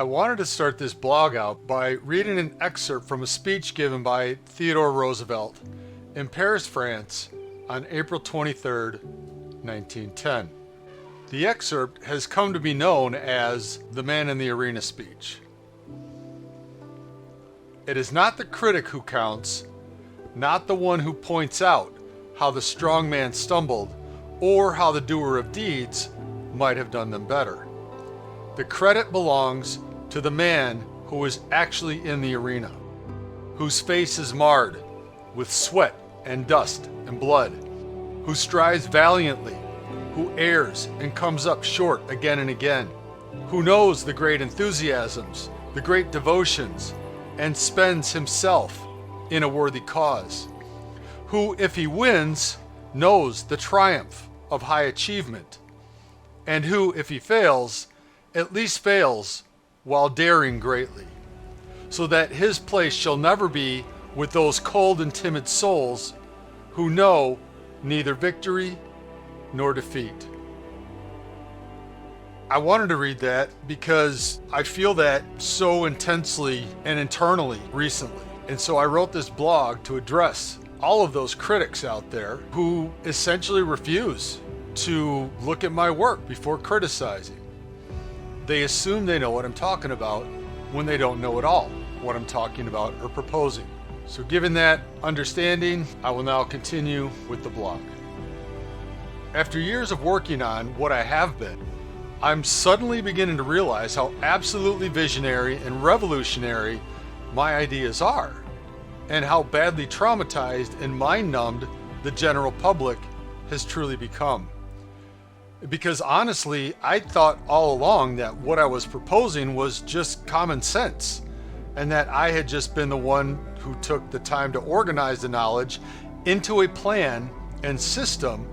I wanted to start this blog out by reading an excerpt from a speech given by Theodore Roosevelt in Paris, France on April 23, 1910. The excerpt has come to be known as the Man in the Arena speech. It is not the critic who counts, not the one who points out how the strong man stumbled or how the doer of deeds might have done them better. The credit belongs to the man who is actually in the arena, whose face is marred with sweat and dust and blood, who strives valiantly, who errs and comes up short again and again, who knows the great enthusiasms, the great devotions, and spends himself in a worthy cause, who, if he wins, knows the triumph of high achievement, and who, if he fails, at least fails while daring greatly, so that his place shall never be with those cold and timid souls who know neither victory nor defeat. I wanted to read that because I feel that so intensely and internally recently. And so I wrote this blog to address all of those critics out there who essentially refuse to look at my work before criticizing. They assume they know what I'm talking about when they don't know at all what I'm talking about or proposing. So given that understanding, I will now continue with the blog. After years of working on what I have been, I'm suddenly beginning to realize how absolutely visionary and revolutionary my ideas are, and how badly traumatized and mind-numbed the general public has truly become. Because honestly, I thought all along that what I was proposing was just common sense, and that I had just been the one who took the time to organize the knowledge into a plan and system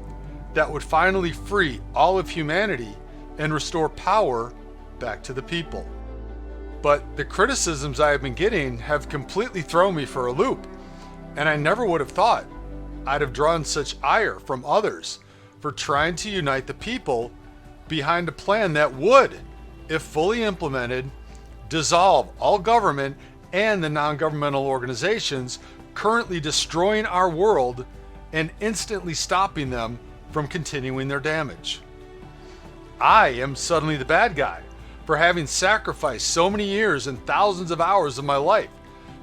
that would finally free all of humanity and restore power back to the people. But the criticisms I have been getting have completely thrown me for a loop, and I never would have thought I'd have drawn such ire from others for trying to unite the people behind a plan that would, if fully implemented, dissolve all government and the non-governmental organizations currently destroying our world and instantly stopping them from continuing their damage. I am suddenly the bad guy for having sacrificed so many years and thousands of hours of my life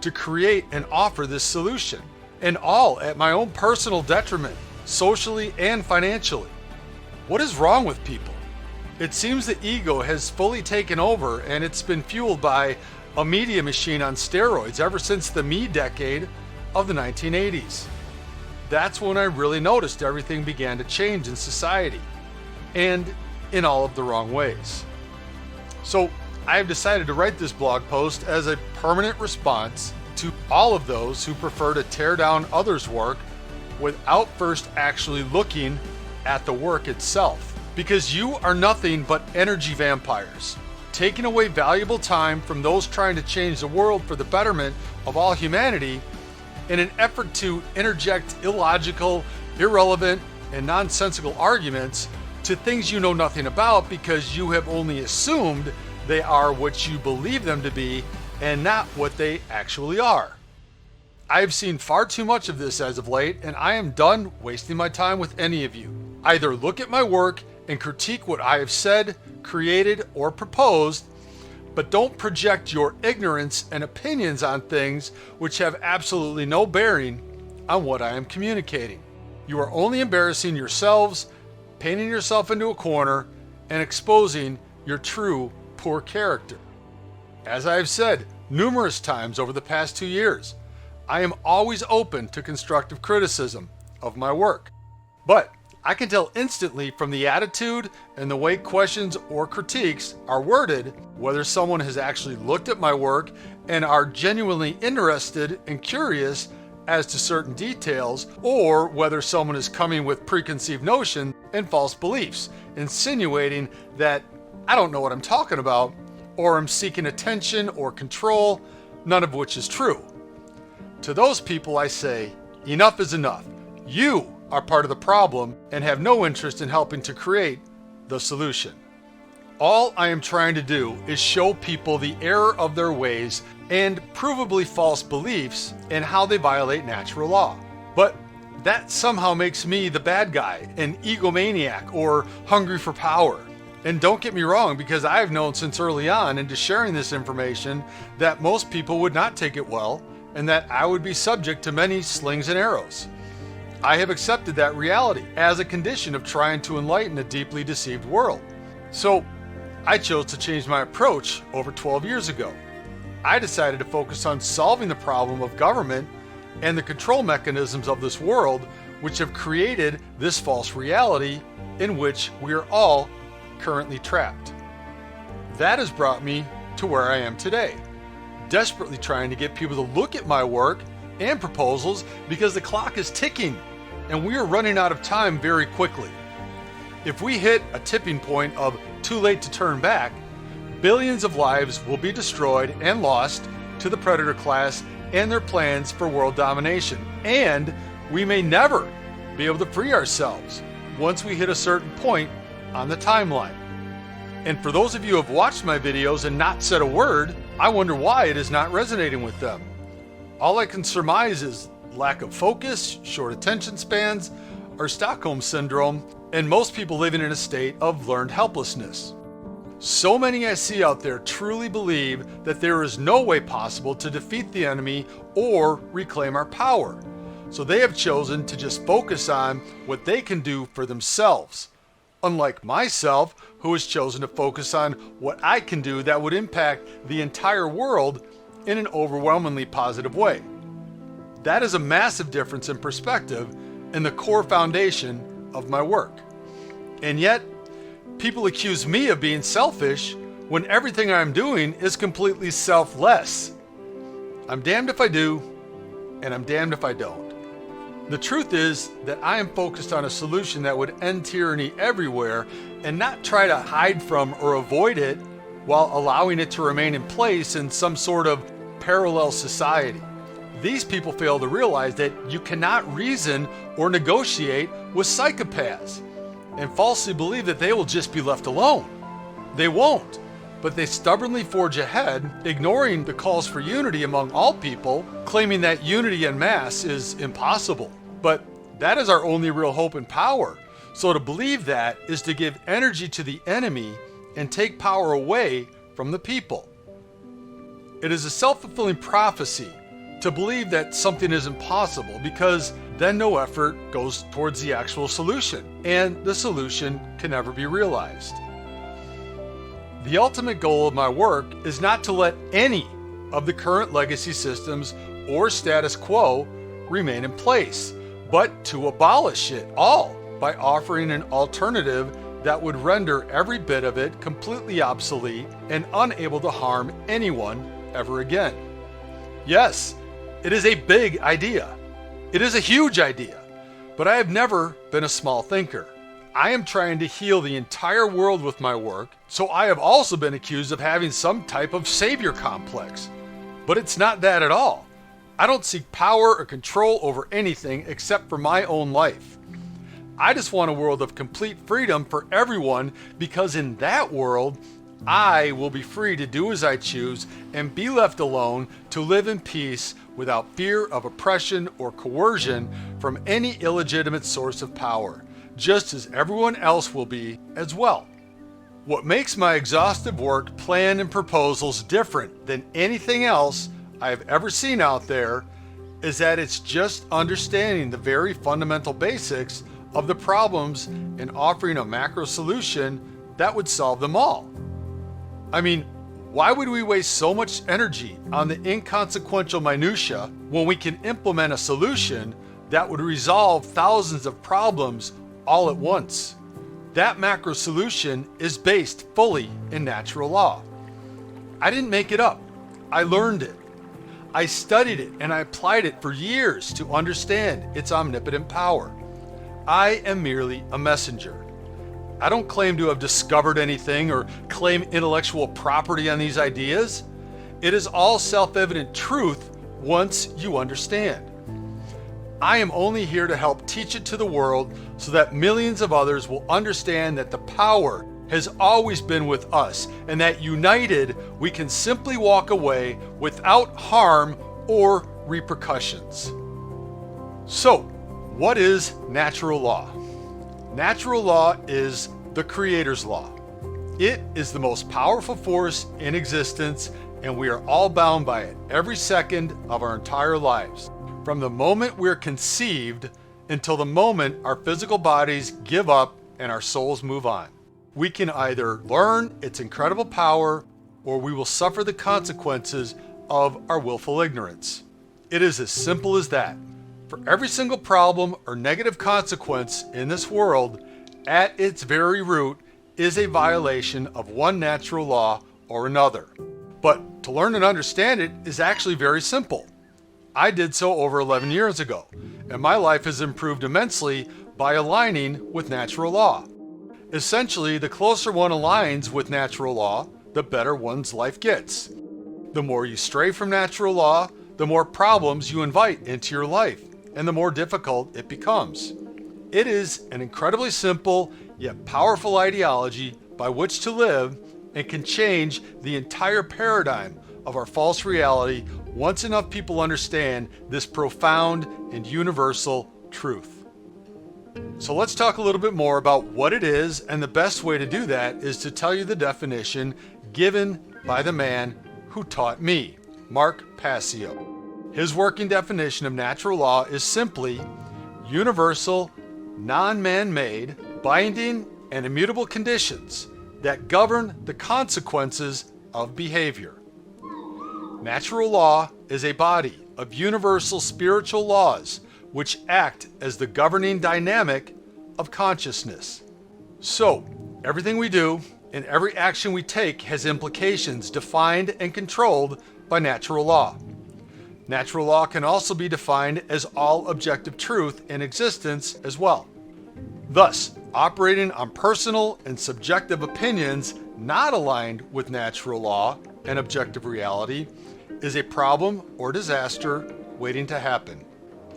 to create and offer this solution, and all at my own personal detriment, socially and financially. What is wrong with people? It seems the ego has fully taken over, and it's been fueled by a media machine on steroids ever since the me decade of the 1980s. That's when I really noticed everything began to change in society, and in all of the wrong ways. So I have decided to write this blog post as a permanent response to all of those who prefer to tear down others' work without first actually looking at the work itself. Because you are nothing but energy vampires, taking away valuable time from those trying to change the world for the betterment of all humanity in an effort to interject illogical, irrelevant, and nonsensical arguments to things you know nothing about because you have only assumed they are what you believe them to be and not what they actually are. I have seen far too much of this as of late, and I am done wasting my time with any of you. Either look at my work and critique what I have said, created, or proposed, but don't project your ignorance and opinions on things which have absolutely no bearing on what I am communicating. You are only embarrassing yourselves, painting yourself into a corner, and exposing your true poor character. As I have said numerous times over the past 2 years, I am always open to constructive criticism of my work. But I can tell instantly from the attitude and the way questions or critiques are worded whether someone has actually looked at my work and are genuinely interested and curious as to certain details, or whether someone is coming with preconceived notions and false beliefs, insinuating that I don't know what I'm talking about, or I'm seeking attention or control, none of which is true. To those people I say, enough is enough. You are part of the problem and have no interest in helping to create the solution. All I am trying to do is show people the error of their ways and provably false beliefs and how they violate natural law. But that somehow makes me the bad guy, an egomaniac, or hungry for power. And don't get me wrong, because I've known since early on into sharing this information that most people would not take it well and that I would be subject to many slings and arrows. I have accepted that reality as a condition of trying to enlighten a deeply deceived world. So I chose to change my approach over 12 years ago. I decided to focus on solving the problem of government and the control mechanisms of this world, which have created this false reality in which we are all currently trapped. That has brought me to where I am today, desperately trying to get people to look at my work and proposals because the clock is ticking and we are running out of time very quickly. If we hit a tipping point of too late to turn back, billions of lives will be destroyed and lost to the predator class and their plans for world domination. And we may never be able to free ourselves once we hit a certain point on the timeline. And for those of you who have watched my videos and not said a word, I wonder why it is not resonating with them. All I can surmise is lack of focus, short attention spans, or Stockholm syndrome, and most people living in a state of learned helplessness. So many I see out there truly believe that there is no way possible to defeat the enemy or reclaim our power. So they have chosen to just focus on what they can do for themselves. Unlike myself, who has chosen to focus on what I can do that would impact the entire world in an overwhelmingly positive way. That is a massive difference in perspective and the core foundation of my work. And yet, people accuse me of being selfish when everything I'm doing is completely selfless. I'm damned if I do, and I'm damned if I don't. The truth is that I am focused on a solution that would end tyranny everywhere and not try to hide from or avoid it while allowing it to remain in place in some sort of parallel society. These people fail to realize that you cannot reason or negotiate with psychopaths and falsely believe that they will just be left alone. They won't, but they stubbornly forge ahead, ignoring the calls for unity among all people, claiming that unity en masse is impossible. But that is our only real hope and power. So to believe that is to give energy to the enemy and take power away from the people. It is a self-fulfilling prophecy to believe that something is impossible, because then no effort goes towards the actual solution, and the solution can never be realized. The ultimate goal of my work is not to let any of the current legacy systems or status quo remain in place, but to abolish it all by offering an alternative that would render every bit of it completely obsolete and unable to harm anyone ever again. Yes, it is a big idea. It is a huge idea, but I have never been a small thinker. I am trying to heal the entire world with my work, so I have also been accused of having some type of savior complex. But it's not that at all. I don't seek power or control over anything except for my own life. I just want a world of complete freedom for everyone, because in that world, I will be free to do as I choose and be left alone to live in peace without fear of oppression or coercion from any illegitimate source of power, just as everyone else will be as well. What makes my exhaustive work, plan, and proposals different than anything else I have ever seen out there is that it's just understanding the very fundamental basics of the problems and offering a macro solution that would solve them all. I mean, why would we waste so much energy on the inconsequential minutia when we can implement a solution that would resolve thousands of problems all at once? That macro solution is based fully in natural law. I didn't make it up. I learned it. I studied it and I applied it for years to understand its omnipotent power. I am merely a messenger. I don't claim to have discovered anything or claim intellectual property on these ideas. It is all self-evident truth once you understand. I am only here to help teach it to the world so that millions of others will understand that the power has always been with us, and that united, we can simply walk away without harm or repercussions. So, what is natural law? Natural law is the Creator's law. It is the most powerful force in existence, and we are all bound by it every second of our entire lives. From the moment we're conceived until the moment our physical bodies give up and our souls move on. We can either learn its incredible power, or we will suffer the consequences of our willful ignorance. It is as simple as that. For every single problem or negative consequence in this world, at its very root is a violation of one natural law or another. But to learn and understand it is actually very simple. I did so over 11 years ago, and my life has improved immensely by aligning with natural law. Essentially, the closer one aligns with natural law, the better one's life gets. The more you stray from natural law, the more problems you invite into your life, and the more difficult it becomes. It is an incredibly simple yet powerful ideology by which to live, and can change the entire paradigm of our false reality once enough people understand this profound and universal truth. So let's talk a little bit more about what it is, and the best way to do that is to tell you the definition given by the man who taught me, Mark Passio. His working definition of natural law is simply universal, non-man-made, binding, and immutable conditions that govern the consequences of behavior. Natural law is a body of universal spiritual laws which act as the governing dynamic of consciousness. So, everything we do and every action we take has implications defined and controlled by natural law. Natural law can also be defined as all objective truth in existence as well. Thus, operating on personal and subjective opinions not aligned with natural law and objective reality is a problem or disaster waiting to happen.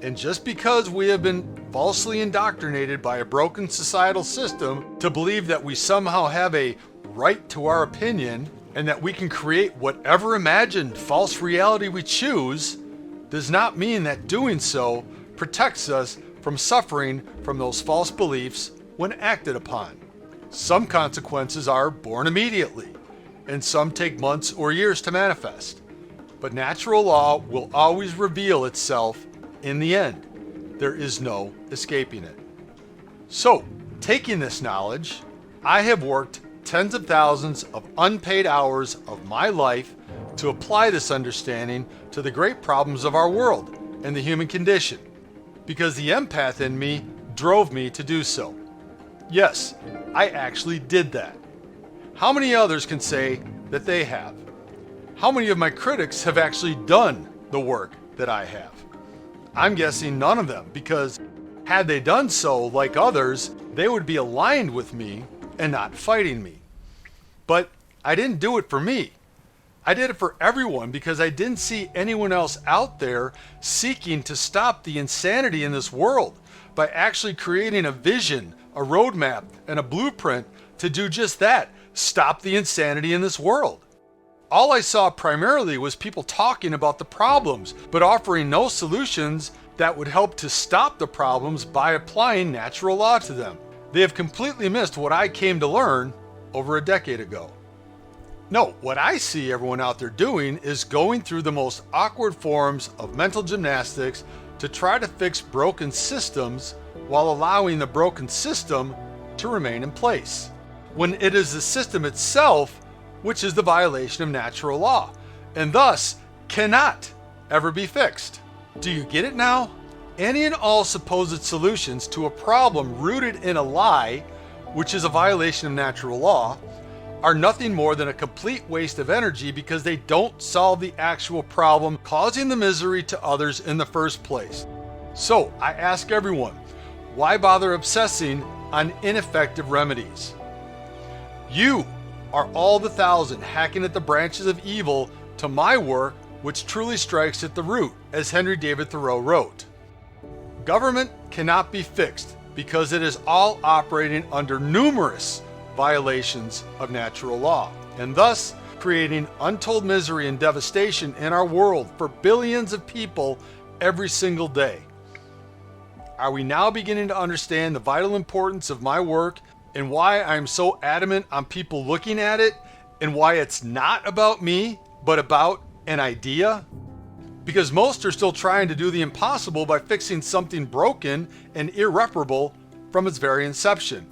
And just because we have been falsely indoctrinated by a broken societal system to believe that we somehow have a right to our opinion and that we can create whatever imagined false reality we choose, does not mean that doing so protects us from suffering from those false beliefs when acted upon. Some consequences are born immediately, and some take months or years to manifest. But natural law will always reveal itself in the end. There is no escaping it. So, taking this knowledge, I have worked tens of thousands of unpaid hours of my life to apply this understanding to the great problems of our world and the human condition, because the empath in me drove me to do so. Yes, I actually did that. How many others can say that they have? How many of my critics have actually done the work that I have? I'm guessing none of them, because had they done so like others, they would be aligned with me and not fighting me. But I didn't do it for me. I did it for everyone, because I didn't see anyone else out there seeking to stop the insanity in this world by actually creating a vision, a roadmap, and a blueprint to do just that, stop the insanity in this world. All I saw primarily was people talking about the problems, but offering no solutions that would help to stop the problems by applying natural law to them. They have completely missed what I came to learn over a decade ago. No, what I see everyone out there doing is going through the most awkward forms of mental gymnastics to try to fix broken systems while allowing the broken system to remain in place, when it is the system itself which is the violation of natural law, and thus cannot ever be fixed. Do you get it now? Any and all supposed solutions to a problem rooted in a lie, which is a violation of natural law, are nothing more than a complete waste of energy, because they don't solve the actual problem causing the misery to others in the first place. So I ask everyone, why bother obsessing on ineffective remedies? You are all the thousand hacking at the branches of evil to my work, which truly strikes at the root, as Henry David Thoreau wrote. Government cannot be fixed because it is all operating under numerous violations of natural law, and thus creating untold misery and devastation in our world for billions of people every single day. Are we now beginning to understand the vital importance of my work and why I'm so adamant on people looking at it and why it's not about me, but about an idea? Because most are still trying to do the impossible by fixing something broken and irreparable from its very inception.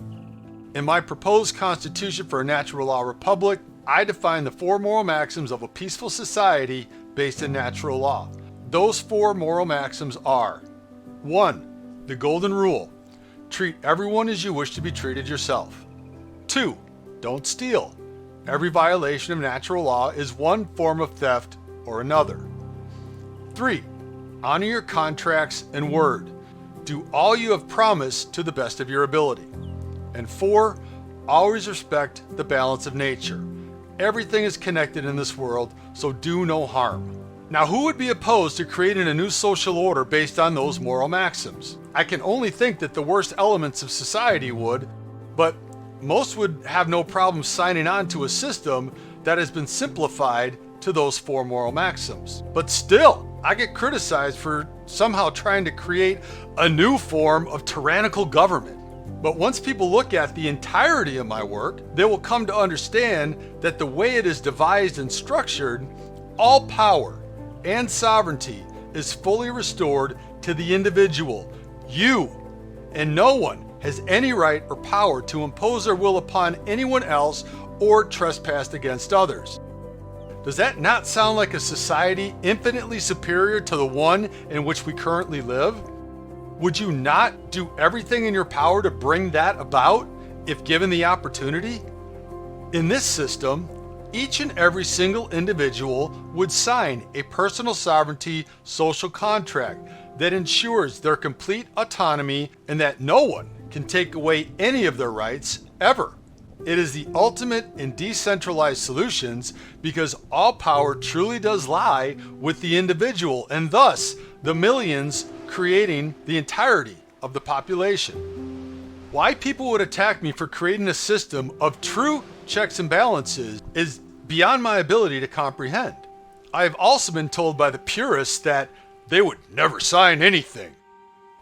In my proposed Constitution for a Natural Law Republic, I define the 4 moral maxims of a peaceful society based in natural law. Those 4 moral maxims are: 1. The golden rule. Treat everyone as you wish to be treated yourself. 2. Don't steal. Every violation of natural law is one form of theft or another. 3. Honor your contracts and word. Do all you have promised to the best of your ability. And 4. Always respect the balance of nature. Everything is connected in this world, so do no harm. Now, who would be opposed to creating a new social order based on those moral maxims? I can only think that the worst elements of society would, but most would have no problem signing on to a system that has been simplified to those 4 moral maxims. But still, I get criticized for somehow trying to create a new form of tyrannical government. But once people look at the entirety of my work, they will come to understand that the way it is devised and structured, all power and sovereignty is fully restored to the individual, you, and no one has any right or power to impose their will upon anyone else or trespass against others. Does that not sound like a society infinitely superior to the one in which we currently live? Would you not do everything in your power to bring that about if given the opportunity? In this system, each and every single individual would sign a personal sovereignty social contract that ensures their complete autonomy and that no one can take away any of their rights ever. It is the ultimate in decentralized solutions because all power truly does lie with the individual and thus the millions creating the entirety of the population. Why people would attack me for creating a system of true checks and balances is beyond my ability to comprehend. I have also been told by the purists that they would never sign anything.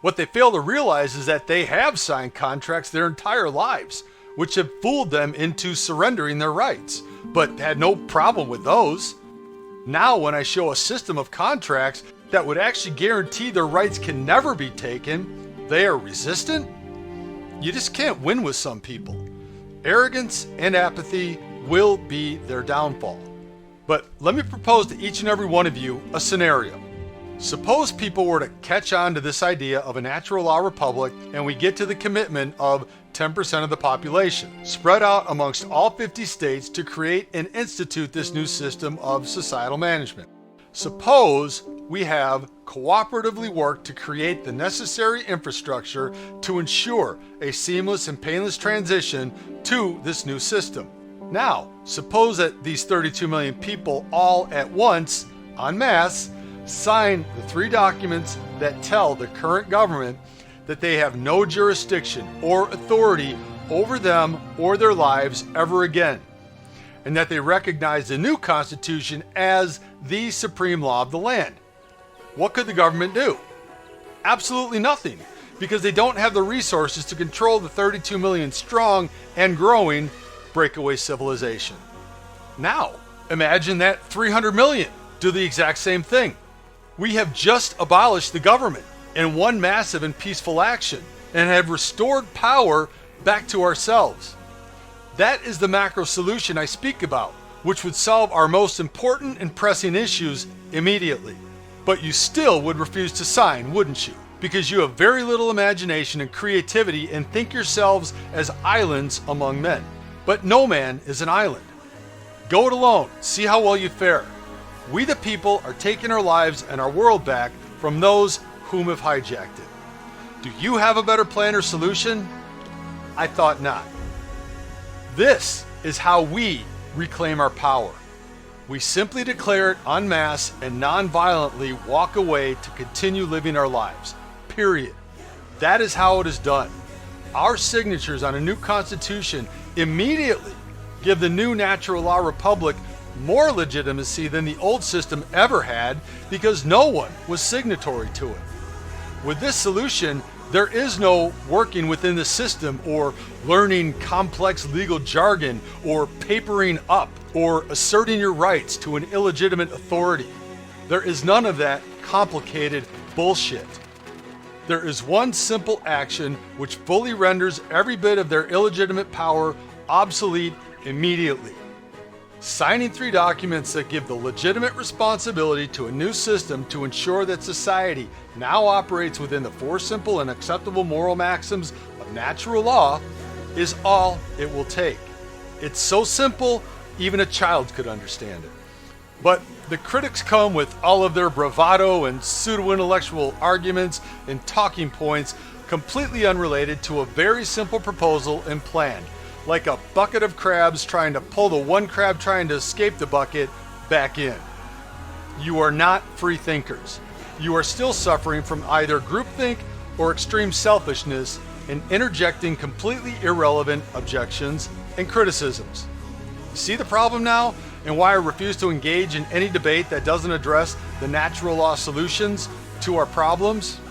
What they fail to realize is that they have signed contracts their entire lives, which have fooled them into surrendering their rights, but had no problem with those. Now, when I show a system of contracts that would actually guarantee their rights can never be taken, they are resistant? You just can't win with some people. Arrogance and apathy will be their downfall. But let me propose to each and every one of you a scenario. Suppose people were to catch on to this idea of a natural law republic and we get to the commitment of 10% of the population, spread out amongst all 50 states to create and institute this new system of societal management. Suppose we have cooperatively worked to create the necessary infrastructure to ensure a seamless and painless transition to this new system. Now, suppose that these 32 million people all at once, en masse, sign the 3 documents that tell the current government that they have no jurisdiction or authority over them or their lives ever again, and that they recognize the new Constitution as the supreme law of the land. What could the government do? Absolutely nothing, because they don't have the resources to control the 32 million strong and growing breakaway civilization. Now, imagine that 300 million do the exact same thing. We have just abolished the government in one massive and peaceful action and have restored power back to ourselves. That is the macro solution I speak about, which would solve our most important and pressing issues immediately. But you still would refuse to sign, wouldn't you? Because you have very little imagination and creativity and think yourselves as islands among men. But no man is an island. Go it alone, see how well you fare. We the people are taking our lives and our world back from those whom have hijacked it. Do you have a better plan or solution? I thought not. This is how we reclaim our power. We simply declare it en masse and non-violently walk away to continue living our lives. Period. That is how it is done. our signatures on a new constitution immediately give the new natural law republic more legitimacy than the old system ever had because no one was signatory to it. With this solution, there is no working within the system or learning complex legal jargon or papering up or asserting your rights to an illegitimate authority. There is none of that complicated bullshit. There is one simple action which fully renders every bit of their illegitimate power obsolete immediately. Signing 3 documents that give the legitimate responsibility to a new system to ensure that society now operates within the 4 simple and acceptable moral maxims of natural law is all it will take. It's so simple, even a child could understand it. But the critics come with all of their bravado and pseudo-intellectual arguments and talking points completely unrelated to a very simple proposal and plan. Like a bucket of crabs trying to pull the one crab trying to escape the bucket back in. You are not free thinkers. You are still suffering from either groupthink or extreme selfishness and interjecting completely irrelevant objections and criticisms. See the problem now and why I refuse to engage in any debate that doesn't address the natural law solutions to our problems?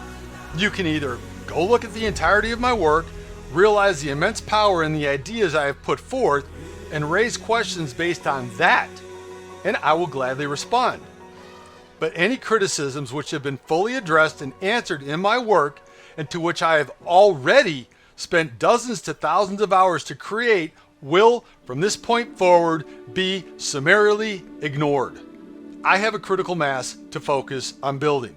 You can either go look at the entirety of my work, realize the immense power in the ideas I have put forth, and raise questions based on that, and I will gladly respond. But any criticisms which have been fully addressed and answered in my work, and to which I have already spent dozens to thousands of hours to create, will, from this point forward, be summarily ignored. I have a critical mass to focus on building.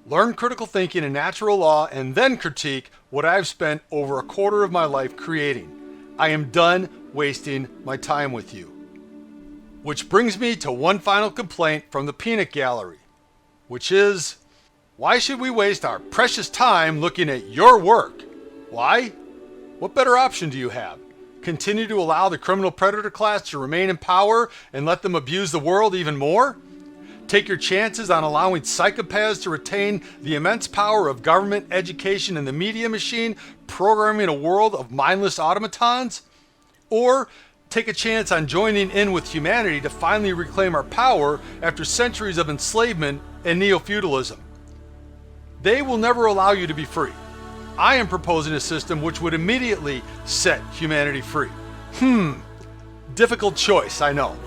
Learn critical thinking and natural law, and then critique what I've spent over a quarter of my life creating. I am done wasting my time with you. Which brings me to one final complaint from the peanut gallery, which is, why should we waste our precious time looking at your work? Why? What better option do you have? Continue to allow the criminal predator class to remain in power and let them abuse the world even more? Take your chances on allowing psychopaths to retain the immense power of government, education, and the media machine, programming a world of mindless automatons? Or take a chance on joining in with humanity to finally reclaim our power after centuries of enslavement and neo-feudalism? They will never allow you to be free. I am proposing a system which would immediately set humanity free. Difficult choice, I know.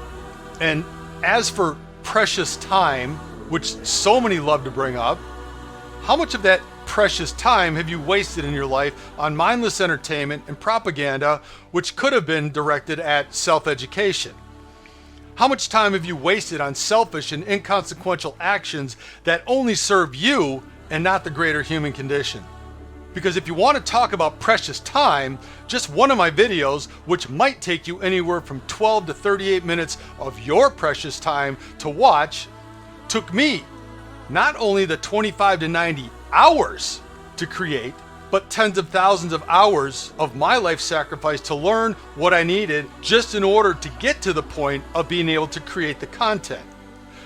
And as for precious time, which so many love to bring up, how much of that precious time have you wasted in your life on mindless entertainment and propaganda which could have been directed at self-education? How much time have you wasted on selfish and inconsequential actions that only serve you and not the greater human condition? Because if you want to talk about precious time, just one of my videos, which might take you anywhere from 12 to 38 minutes of your precious time to watch, took me not only the 25 to 90 hours to create, but tens of thousands of hours of my life sacrifice to learn what I needed just in order to get to the point of being able to create the content.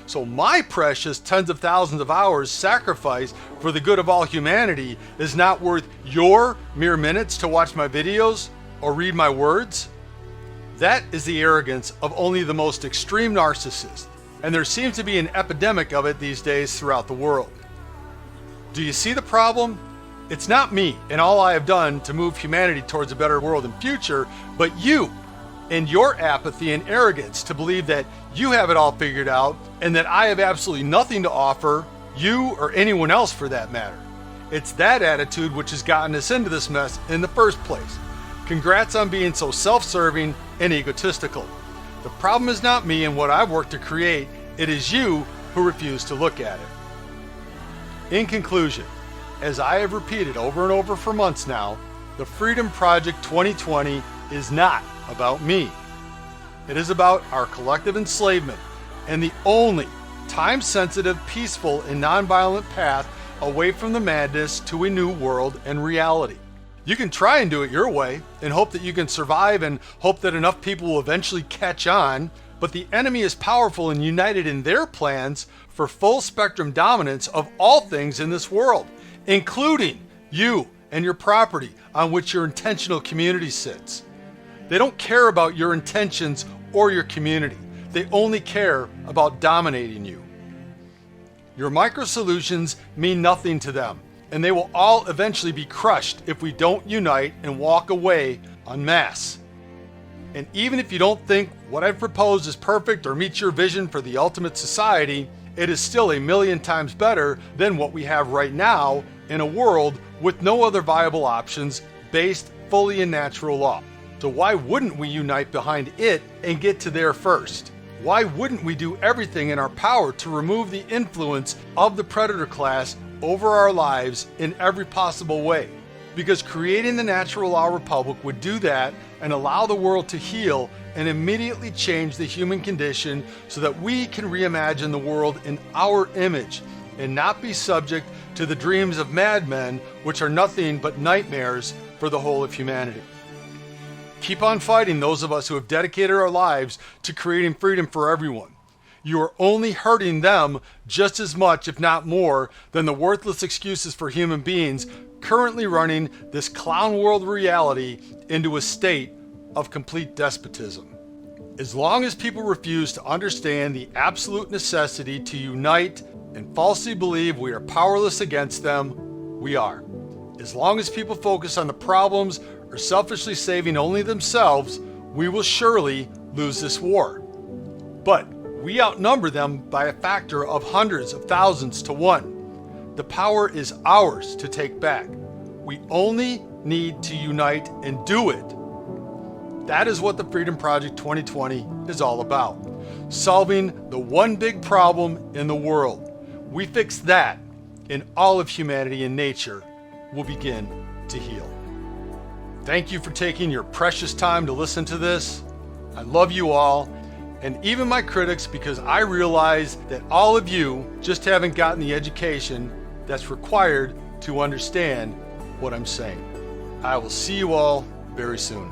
So my precious tens of thousands of hours sacrificed for the good of all humanity is not worth your mere minutes to watch my videos or read my words? That is the arrogance of only the most extreme narcissists, and there seems to be an epidemic of it these days throughout the world. Do you see the problem? It's not me and all I have done to move humanity towards a better world and future, but you and your apathy and arrogance to believe that you have it all figured out and that I have absolutely nothing to offer, you or anyone else for that matter. It's that attitude which has gotten us into this mess in the first place. Congrats on being so self-serving and egotistical. The problem is not me and what I've worked to create, it is you who refuse to look at it. In conclusion, as I have repeated over and over for months now, the Freedom Project 2020 is not about me. It is about our collective enslavement and the only time-sensitive, peaceful, and nonviolent path away from the madness to a new world and reality. You can try and do it your way and hope that you can survive and hope that enough people will eventually catch on, but the enemy is powerful and united in their plans for full spectrum dominance of all things in this world, including you and your property on which your intentional community sits. They don't care about your intentions or your community. They only care about dominating you. Your micro solutions mean nothing to them, and they will all eventually be crushed if we don't unite and walk away en masse. And even if you don't think what I've proposed is perfect or meets your vision for the ultimate society, it is still a million times better than what we have right now in a world with no other viable options based fully in natural law. So why wouldn't we unite behind it and get to there first? Why wouldn't we do everything in our power to remove the influence of the predator class over our lives in every possible way? Because creating the natural law republic would do that and allow the world to heal and immediately change the human condition so that we can reimagine the world in our image and not be subject to the dreams of madmen, which are nothing but nightmares for the whole of humanity. Keep on fighting, those of us who have dedicated our lives to creating freedom for everyone. You are only hurting them just as much, if not more, than the worthless excuses for human beings currently running this clown world reality into a state of complete despotism. As long as people refuse to understand the absolute necessity to unite and falsely believe we are powerless against them, we are. As long as people focus on the problems or selfishly saving only themselves, we will surely lose this war. But we outnumber them by a factor of hundreds of thousands to one. The power is ours to take back. We only need to unite and do it. That is what the Freedom Project 2020 is all about. Solving the one big problem in the world. We fix that, and all of humanity and nature will begin to heal. Thank you for taking your precious time to listen to this. I love you all, and even my critics, because I realize that all of you just haven't gotten the education that's required to understand what I'm saying. I will see you all very soon.